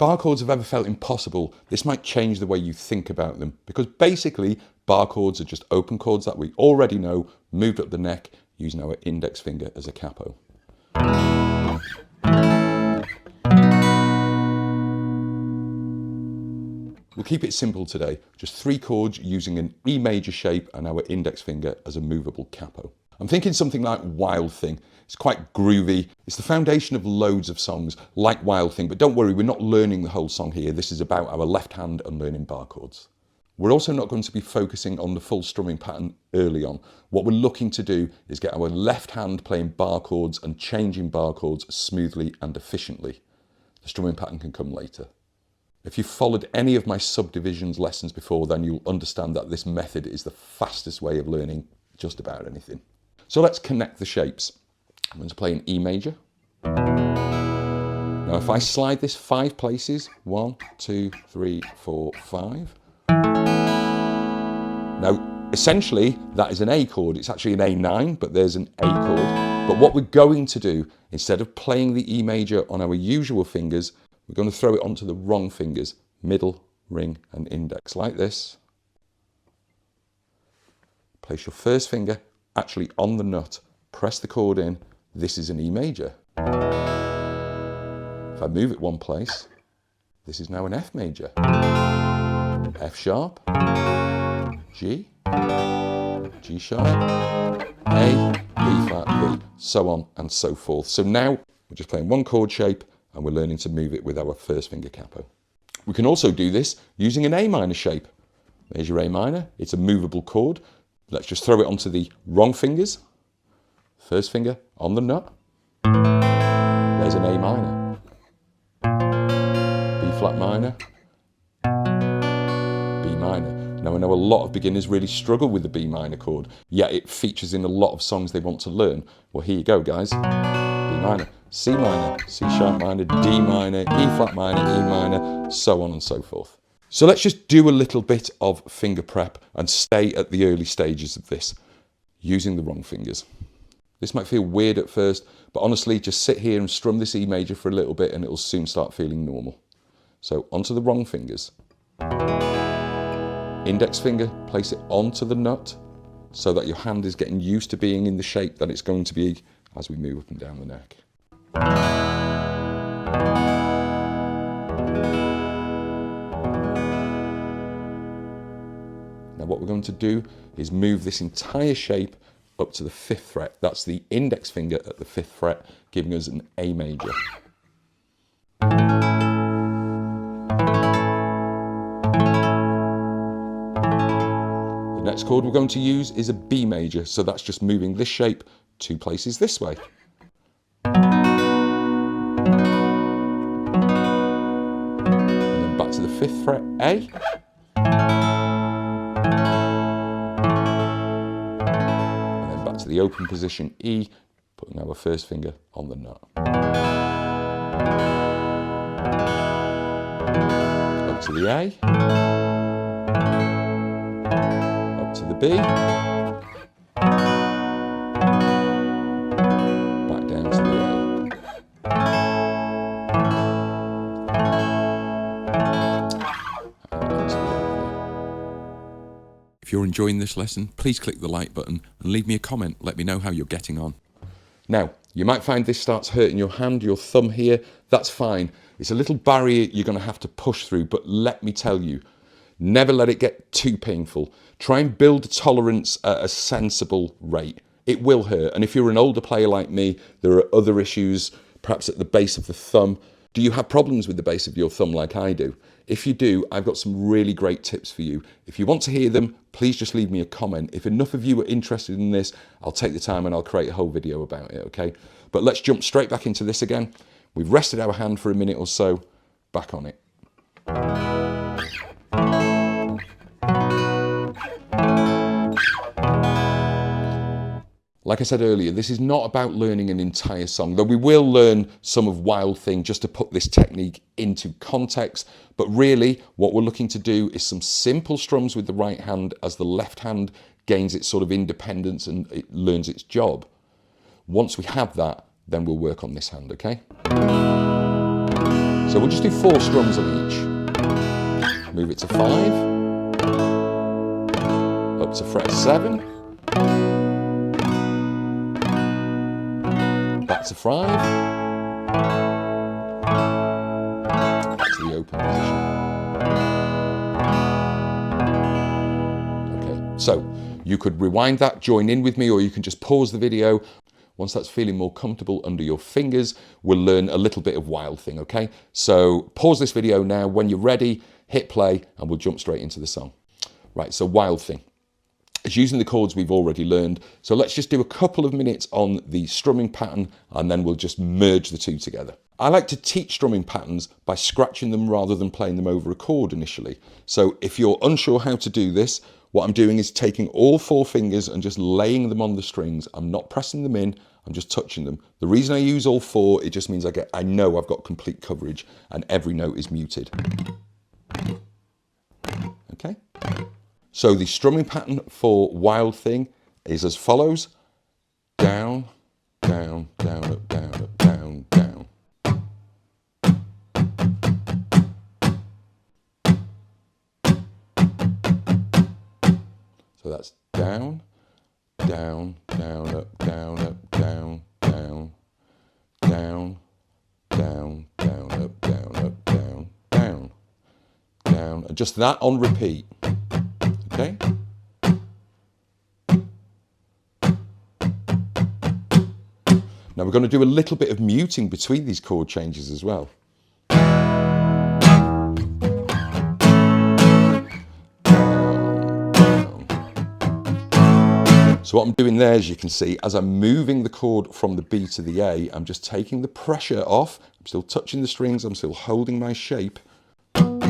bar chords have ever felt impossible, this might change the way you think about them, because basically bar chords are just open chords that we already know, moved up the neck using our index finger as a capo. We'll keep it simple today, just 3 chords using an E major shape and our index finger as a movable capo. I'm thinking something like Wild Thing. It's quite groovy. It's the foundation of loads of songs like Wild Thing, but don't worry, we're not learning the whole song here. This is about our left hand and learning bar chords. We're also not going to be focusing on the full strumming pattern early on. What we're looking to do is get our left hand playing bar chords and changing bar chords smoothly and efficiently. The strumming pattern can come later. If you've followed any of my subdivisions lessons before, then you'll understand that this method is the fastest way of learning just about anything. So let's connect the shapes. I'm going to play an E major. Now if I slide this 5 places, 1, 2, 3, 4, 5. Now essentially that is an A chord. It's actually an A9, but there's an A chord. But what we're going to do, instead of playing the E major on our usual fingers, we're going to throw it onto the wrong fingers, middle, ring and index, like this. Place your first finger actually on the nut, press the chord in. This is an E major. If I move it one place, this is now an F major. F sharp, G, G sharp, A, B flat, B, so on and so forth. So now we're just playing one chord shape and we're learning to move it with our first finger capo. We can also do this using an A minor shape. There's your A minor, it's a movable chord. Let's just throw it onto the wrong fingers. First finger on the nut. There's an A minor. B flat minor. B minor. Now I know a lot of beginners really struggle with the B minor chord, yet it features in a lot of songs they want to learn. Well, here you go, guys. B minor, C minor, C sharp minor, D minor, E flat minor, E minor, so on and so forth. So let's just do a little bit of finger prep and stay at the early stages of this, using the wrong fingers. This might feel weird at first, but honestly, just sit here and strum this E major for a little bit and it'll soon start feeling normal. So onto the wrong fingers. Index finger, place it onto the nut so that your hand is getting used to being in the shape that it's going to be as we move up and down the neck. Now what we're going to do is move this entire shape up to the 5th fret. That's the index finger at the 5th fret, giving us an A major. The next chord we're going to use is a B major, so that's just moving this shape 2 places this way. And then back to the 5th fret, A. To the open position E, putting our first finger on the nut. Up to the A, up to the B, back down to the A. If you're enjoying this lesson, please click the like button and leave me a comment. Let me know how you're getting on. Now, you might find this starts hurting your hand, your thumb here. That's fine. It's a little barrier you're going to have to push through, but let me tell you, never let it get too painful. Try and build a tolerance at a sensible rate. It will hurt, and if you're an older player like me, there are other issues, perhaps at the base of the thumb. Do you have problems with the base of your thumb like I do? If you do, I've got some really great tips for you. If you want to hear them, please just leave me a comment. If enough of you are interested in this, I'll take the time and I'll create a whole video about it, okay? But let's jump straight back into this again. We've rested our hand for a minute or so, back on it. Like I said earlier, this is not about learning an entire song, though we will learn some of Wild Thing just to put this technique into context. But really, what we're looking to do is some simple strums with the right hand as the left hand gains its sort of independence and it learns its job. Once we have that, then we'll work on this hand, okay? So we'll just do 4 strums on each. Move it to 5, up to fret 7, back to 5, back to the open position. Okay, so you could rewind that, join in with me, or you can just pause the video. Once that's feeling more comfortable under your fingers, we'll learn a little bit of Wild Thing, okay? So pause this video now. When you're ready, hit play, and we'll jump straight into the song. Right, so Wild Thing. It's using the chords we've already learned. So let's just do a couple of minutes on the strumming pattern, and then we'll just merge the two together. I like to teach strumming patterns by scratching them rather than playing them over a chord initially. So if you're unsure how to do this, what I'm doing is taking all 4 fingers and just laying them on the strings. I'm not pressing them in, I'm just touching them. The reason I use all 4, it just means I know I've got complete coverage and every note is muted. Okay? So the strumming pattern for Wild Thing is as follows. Down, down, down, up, down, up, down, down. So that's down, down, down, up, down, up, down, down, down, down, down, up, down, up, down, down, down, and just that on repeat. Okay? Now we're going to do a little bit of muting between these chord changes as well. So what I'm doing there, as you can see, as I'm moving the chord from the B to the A, I'm just taking the pressure off. I'm still touching the strings, I'm still holding my shape. And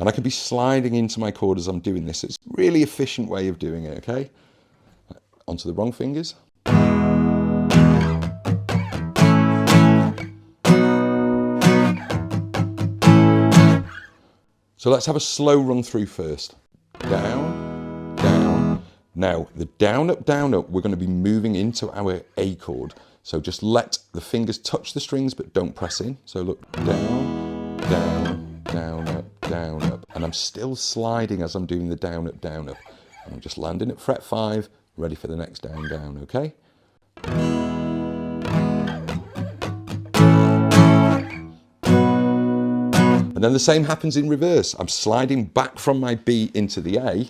I can be sliding into my chord as I'm doing this. It's a really efficient way of doing it, okay? Onto the wrong fingers. So let's have a slow run through first. Down, down. Now, the down, up, we're going to be moving into our A chord. So just let the fingers touch the strings, but don't press in. So look, down, down, down, up. And I'm still sliding as I'm doing the down, up. And I'm just landing at fret 5, ready for the next down, down, okay? And then the same happens in reverse. I'm sliding back from my B into the A.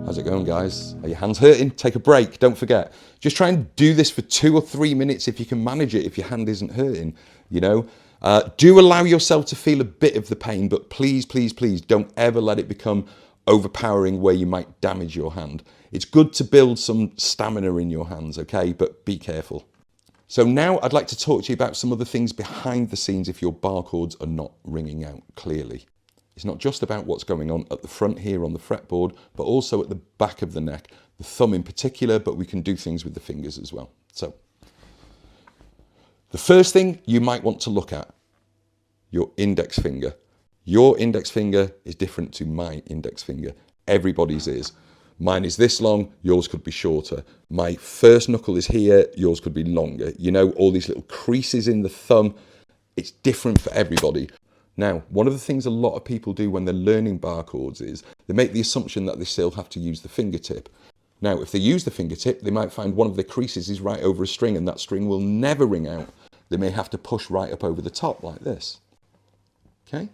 How's it going, guys? Are your hands hurting? Take a break, don't forget. Just try and do this for 2 or 3 minutes if you can manage it, if your hand isn't hurting, you know. Do allow yourself to feel a bit of the pain, but please, please, please don't ever let it become overpowering where you might damage your hand. It's good to build some stamina in your hands, okay, but be careful. So now I'd like to talk to you about some other things behind the scenes if your bar chords are not ringing out clearly. It's not just about what's going on at the front here on the fretboard, but also at the back of the neck, the thumb in particular, but we can do things with the fingers as well. So, the first thing you might want to look at, your index finger. Your index finger is different to my index finger. Everybody's is. Mine is this long, yours could be shorter. My first knuckle is here, yours could be longer. You know, all these little creases in the thumb, it's different for everybody. Now, one of the things a lot of people do when they're learning bar chords is they make the assumption that they still have to use the fingertip. Now, if they use the fingertip, they might find one of the creases is right over a string and that string will never ring out. They may have to push right up over the top like this. Okay?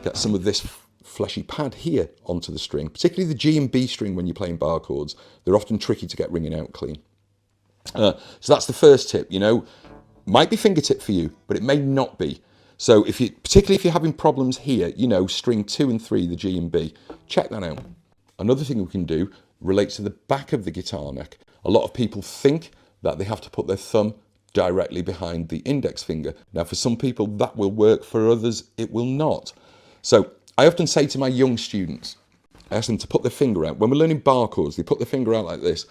Get some of this fleshy pad here onto the string, particularly the G and B string when you're playing bar chords. They're often tricky to get ringing out clean. So that's the first tip, you know. Might be fingertip for you, but it may not be. So particularly if you're having problems here, you know, string 2 and 3, the G and B, check that out. Another thing we can do relates to the back of the guitar neck. A lot of people think that they have to put their thumb directly behind the index finger. Now, for some people that will work, for others it will not. So I often say to my young students, I ask them to put their finger out. When we're learning bar chords, they put their finger out like this,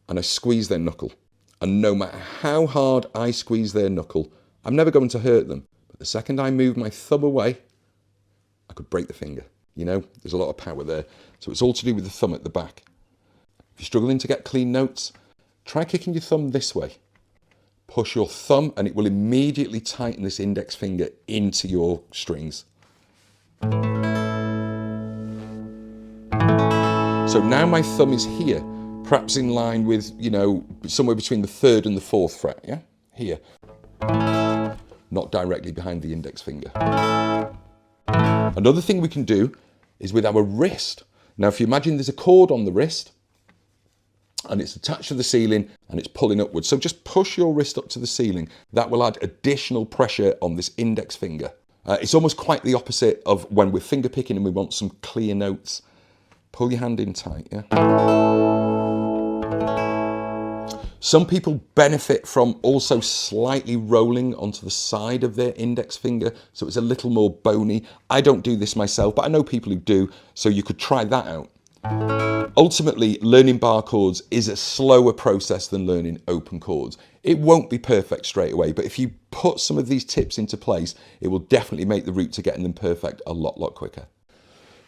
and I squeeze their knuckle. And no matter how hard I squeeze their knuckle, I'm never going to hurt them. But the second I move my thumb away, I could break the finger. You know, there's a lot of power there. So it's all to do with the thumb at the back. If you're struggling to get clean notes, try kicking your thumb this way. Push your thumb and it will immediately tighten this index finger into your strings. So now my thumb is here, perhaps in line with, you know, somewhere between the 3rd and the 4th fret, yeah? Here. Not directly behind the index finger. Another thing we can do is with our wrist. Now, if you imagine there's a cord on the wrist and it's attached to the ceiling and it's pulling upwards. So just push your wrist up to the ceiling. That will add additional pressure on this index finger. It's almost quite the opposite of when we're finger picking and we want some clear notes. Pull your hand in tight, yeah? Some people benefit from also slightly rolling onto the side of their index finger, so it's a little more bony. I don't do this myself, but I know people who do, so you could try that out. Ultimately, learning bar chords is a slower process than learning open chords. It won't be perfect straight away, but if you put some of these tips into place, it will definitely make the route to getting them perfect a lot quicker.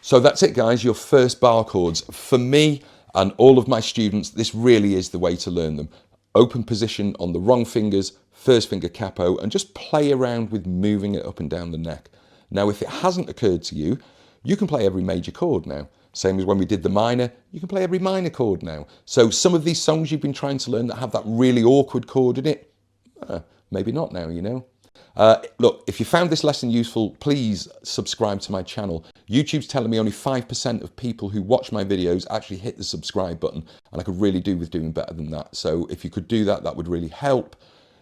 So that's it, guys, your first bar chords. For me and all of my students, this really is the way to learn them. Open position on the wrong fingers, first finger capo, and just play around with moving it up and down the neck. Now, if it hasn't occurred to you, you can play every major chord now. Same as when we did the minor, you can play every minor chord now. So some of these songs you've been trying to learn that have that really awkward chord in it, maybe not now, you know. Look, if you found this lesson useful, please subscribe to my channel. YouTube's telling me only 5% of people who watch my videos actually hit the subscribe button, and I could really do with doing better than that. So if you could do that, that would really help.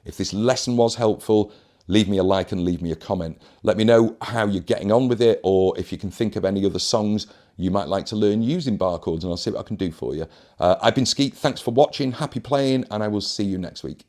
If this lesson was helpful, leave me a like and leave me a comment. Let me know how you're getting on with it, or if you can think of any other songs you might like to learn using bar chords, and I'll see what I can do for you. I've been Skeet, thanks for watching, happy playing, and I will see you next week.